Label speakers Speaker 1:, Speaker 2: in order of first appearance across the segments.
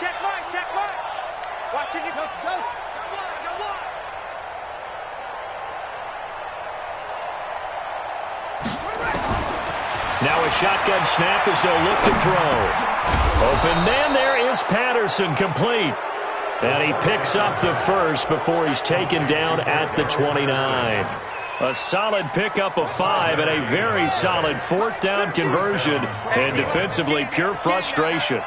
Speaker 1: Check right, check right. Watch it. Go.
Speaker 2: Now a shotgun snap as they'll look to throw. Open man there is Patterson, complete. And he picks up the first before he's taken down at the 29. A solid pickup of 5 and a very solid fourth down conversion. And defensively, pure frustration.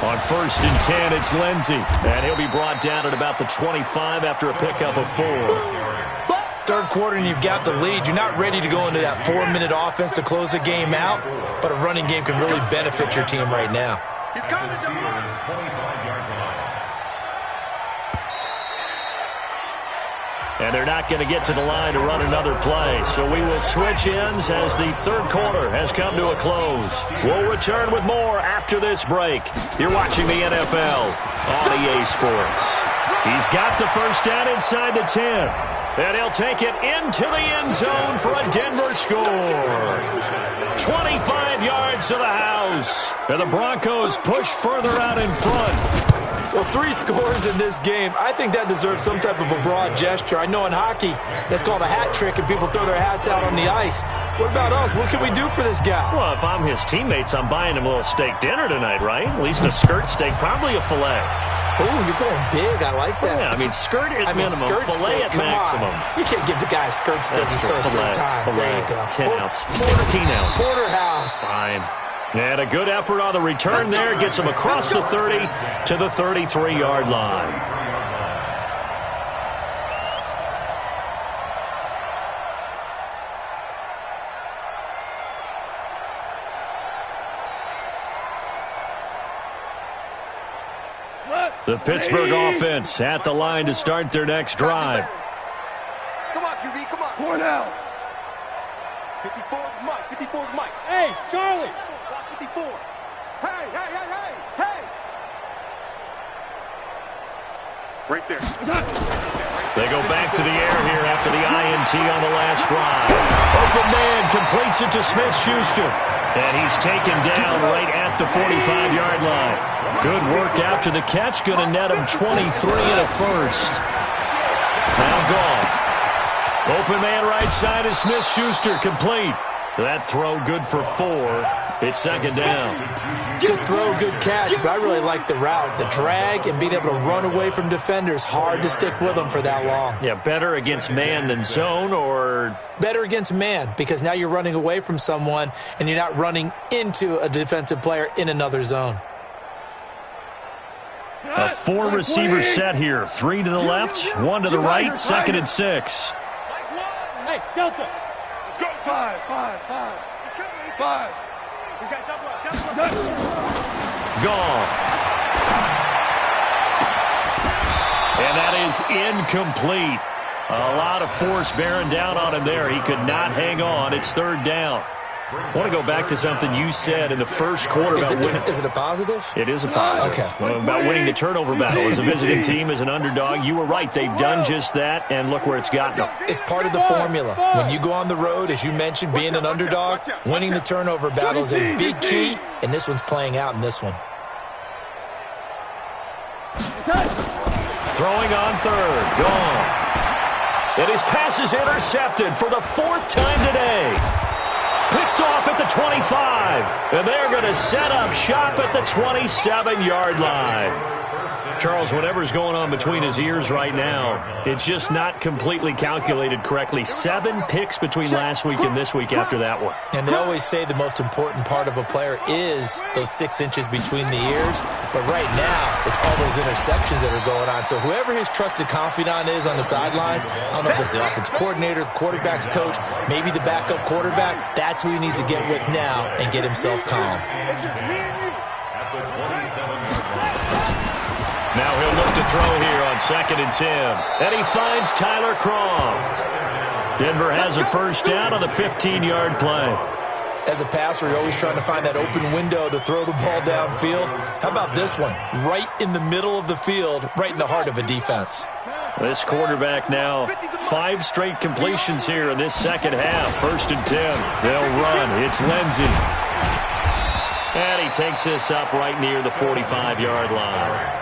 Speaker 2: On 1st and 10, it's Lindsey. And he'll be brought down at about the 25 after a pickup of 4.
Speaker 3: Third quarter and you've got the lead. You're not ready to go into that 4-minute offense to close the game out, but a running game can really benefit your team right now.
Speaker 2: And they're not going to get to the line to run another play. So we will switch ends as the third quarter has come to a close. We'll return with more after this break. You're watching the NFL on EA Sports. He's got the first down inside the 10. And he'll take it into the end zone for a Denver score. 25 yards to the house. And the Broncos push further out in front.
Speaker 3: Well, 3 scores in this game. I think that deserves some type of a broad gesture. I know in hockey, that's called a hat trick, and people throw their hats out on the ice. What about us? What can we do for this guy?
Speaker 2: Well, if I'm his teammates, I'm buying him a little steak dinner tonight, right? At least a skirt steak, probably a filet.
Speaker 3: Oh, you're going big. I like that.
Speaker 2: Yeah, I mean, skirt at minimum,
Speaker 3: skirt
Speaker 2: filet
Speaker 3: steak,
Speaker 2: at maximum.
Speaker 3: You can't give the guy a skirt steak his first 3 times. There you go.
Speaker 2: 10 ounce, 16 ounce.
Speaker 3: Porterhouse.
Speaker 2: Fine. And a good effort on the return there. Gets him across the 30 to the 33-yard line. The Pittsburgh offense at the line to start their next drive.
Speaker 1: Come on, QB, come on.
Speaker 4: 4 now.
Speaker 1: 54's Mike, 54's Mike.
Speaker 4: Hey, Charlie.
Speaker 1: 54. Hey. Right there.
Speaker 2: They go back to the air here after the INT on the last drive. Open man completes it to Smith-Schuster. And he's taken down right at the 45-yard line. Good work after the catch. Going to net him 23 and a first. Now gone. Open man right side is Smith-Schuster, complete. That throw good for 4. It's second down.
Speaker 3: Good throw, good catch, but I really like the route. The drag and being able to run away from defenders. Hard to stick with them for that long.
Speaker 2: Yeah, better against man than zone, or?
Speaker 3: Better against man, because now you're running away from someone and you're not running into a defensive player in another zone.
Speaker 2: A 4-receiver set here. 3 to the left, 1 to the right, 2nd and 6.
Speaker 4: Hey, Delta. Let's go. 5.
Speaker 1: We got double up.
Speaker 2: Gone. And that is incomplete. A lot of force bearing down on him there. He could not hang on. It's 3rd down. I want to go back to something you said in the first quarter.
Speaker 3: Is it a positive?
Speaker 2: It is a positive.
Speaker 3: Okay.
Speaker 2: About winning the turnover battle as a visiting team, as an underdog. You were right. They've done just that, and look where it's gotten them.
Speaker 3: It's part of the formula. When you go on the road, as you mentioned, being an underdog, winning the turnover battle is a big key, and this one's playing out in this one.
Speaker 2: Throwing on 3rd. Gone. And his pass is intercepted for the 4th time today. Picked off at the 25. And they're going to set up shop at the 27-yard line. Charles, whatever's going on between his ears right now, it's just not completely calculated correctly. 7 picks between last week and this week after that one.
Speaker 3: And they always say the most important part of a player is those 6 inches between the ears. But right now, it's all those interceptions that are going on. So whoever his trusted confidant is on the sidelines, I don't know if it's the offensive coordinator, the quarterback's coach, maybe the backup quarterback, that's who he needs to get with now and get himself calm.
Speaker 1: It's just me and you.
Speaker 2: Now he'll look to throw here on 2nd and 10. And he finds Tyler Kroft. Denver has a first down on the 15-yard play.
Speaker 3: As a passer, you're always trying to find that open window to throw the ball downfield. How about this one? Right in the middle of the field, right in the heart of a defense.
Speaker 2: This quarterback now 5 straight completions here in this second half. 1st and 10. They'll run. It's Lindsey. And he takes this up right near the 45-yard line.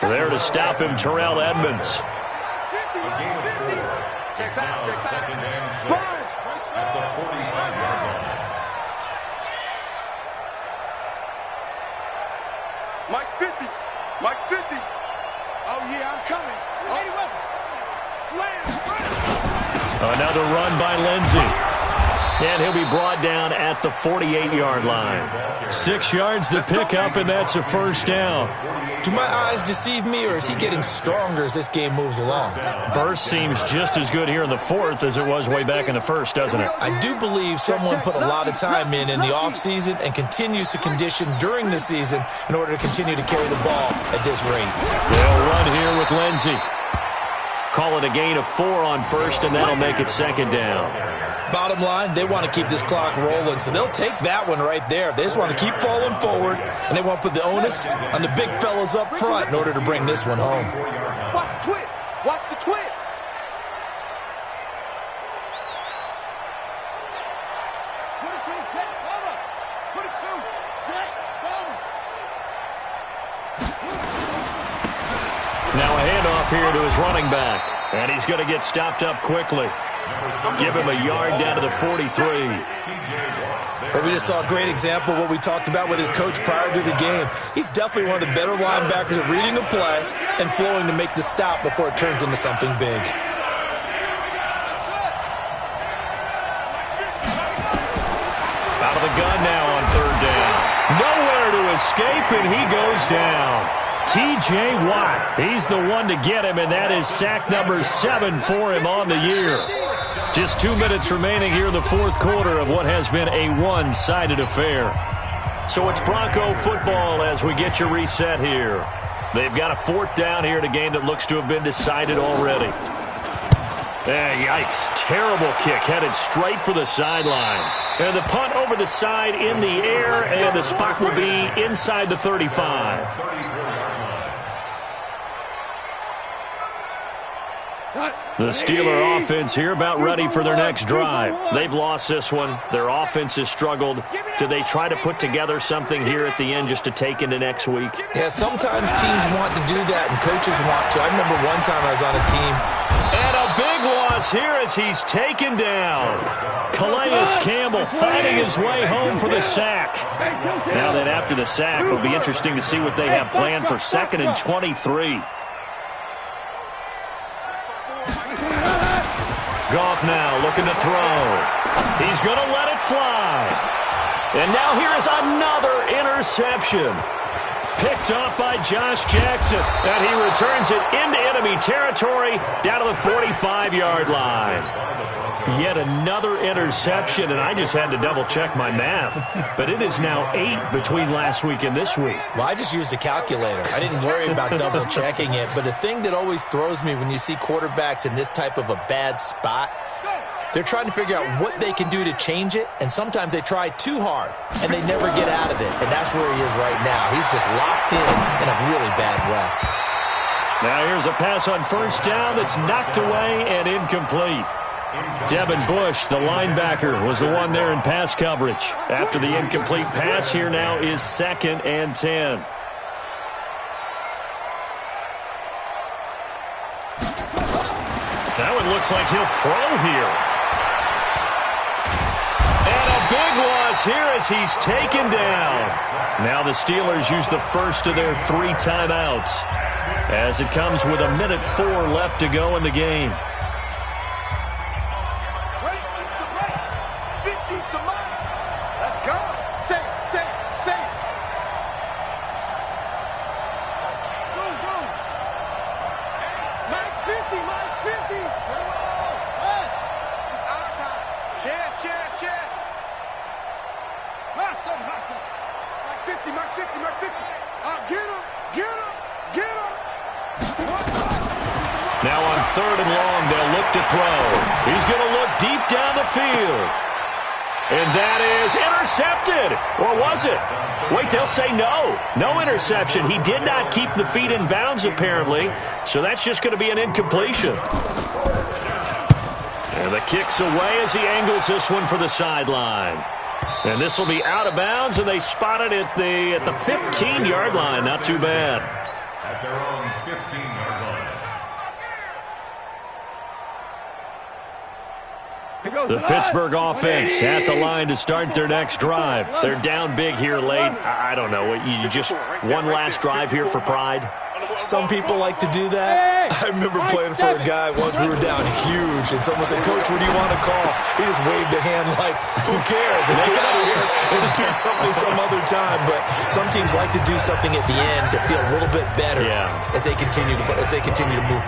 Speaker 2: There to stop him, Terrell Edmunds.
Speaker 1: Check back.
Speaker 5: Second and 6 at the 45-yard line.
Speaker 1: Mike's 50. Mike's 50. Oh, yeah, I'm coming. Slam.
Speaker 2: Another run by Lindsey. And he'll be brought down at the 48-yard line. 6 yards the pickup, and that's a 1st down.
Speaker 3: Do my eyes deceive me, or is he getting stronger as this game moves along?
Speaker 2: Burst seems just as good here in the 4th as it was way back in the 1st, doesn't it?
Speaker 3: I do believe someone put a lot of time in the offseason and continues to condition during the season in order to continue to carry the ball at this rate.
Speaker 2: They'll run here with Lindsey. Call it a gain of 4 on 1st, and that'll make it 2nd down.
Speaker 3: Bottom line, they want to keep this clock rolling, so they'll take that one right there. They just want to keep falling forward, and they want to put the onus on the big fellas up front in order to bring this one home.
Speaker 1: Watch the twist. Watch the twist.
Speaker 2: Now a handoff here to his running back, and he's going to get stopped up quickly. Give him a yard down to the 43.
Speaker 3: We just saw a great example of what we talked about with his coach prior to the game. He's definitely one of the better linebackers at reading a play and flowing to make the stop before it turns into something big.
Speaker 2: Out of the gun now on 3rd down. Nowhere to escape, and he goes down. T.J. Watt, he's the one to get him, and that is sack number 7 for him on the year. Just 2 minutes remaining here in the 4th quarter of what has been a one-sided affair. So it's Bronco football as we get you reset here. They've got a 4th down here in a game that looks to have been decided already. Yikes. Terrible kick headed straight for the sidelines. And the punt over the side in the air, and the spot will be inside the 35. The Steeler offense here about ready for their next drive. They've lost this one. Their offense has struggled. Do they try to put together something here at the end just to take into next week?
Speaker 3: Yeah, sometimes teams want to do that and coaches want to. I remember one time I was on a team.
Speaker 2: And a big loss here as he's taken down. Calais Campbell fighting his way home for the sack. Now that after the sack, it'll be interesting to see what they have planned for 2nd and 23. Goff now looking to throw. He's going to let it fly. And now here is another interception. Picked off by Josh Jackson. And he returns it into enemy territory down to the 45-yard line. Yet another interception, and I just had to double-check my math. But it is now 8 between last week and this week.
Speaker 3: Well, I just used a calculator. I didn't worry about double-checking it. But the thing that always throws me when you see quarterbacks in this type of a bad spot, they're trying to figure out what they can do to change it, and sometimes they try too hard, and they never get out of it. And that's where he is right now. He's just locked in a really bad way.
Speaker 2: Now here's a pass on 1st down that's knocked away and incomplete. Devin Bush, the linebacker, was the one there in pass coverage. After the incomplete pass, here now is 2nd and 10. That one looks like he'll throw here. And a big loss here as he's taken down. Now the Steelers use the first of their 3 timeouts as it comes with 1:04 left to go in the game. Now on 3rd and long, they'll look to throw. He's going to look deep down the field. And that is intercepted. Or was it? Wait, they'll say no. No interception. He did not keep the feet in bounds, apparently. So that's just going to be an incompletion. And the kick's away as he angles this one for the sideline. And this will be out of bounds, and they spot it at the 15-yard line. Not too bad.
Speaker 5: At their own 15-yard line.
Speaker 2: The Pittsburgh offense at the line to start their next drive. They're down big here late. I don't know. You just one last drive here for pride?
Speaker 3: Some people like to do that. I remember playing for a guy once. We were down huge, and someone said, "Coach, what do you want to call?" He just waved a hand like, "Who cares? Let's get out of here and do something some other time." But some teams like to do something at the end to feel a little bit better as they continue to move.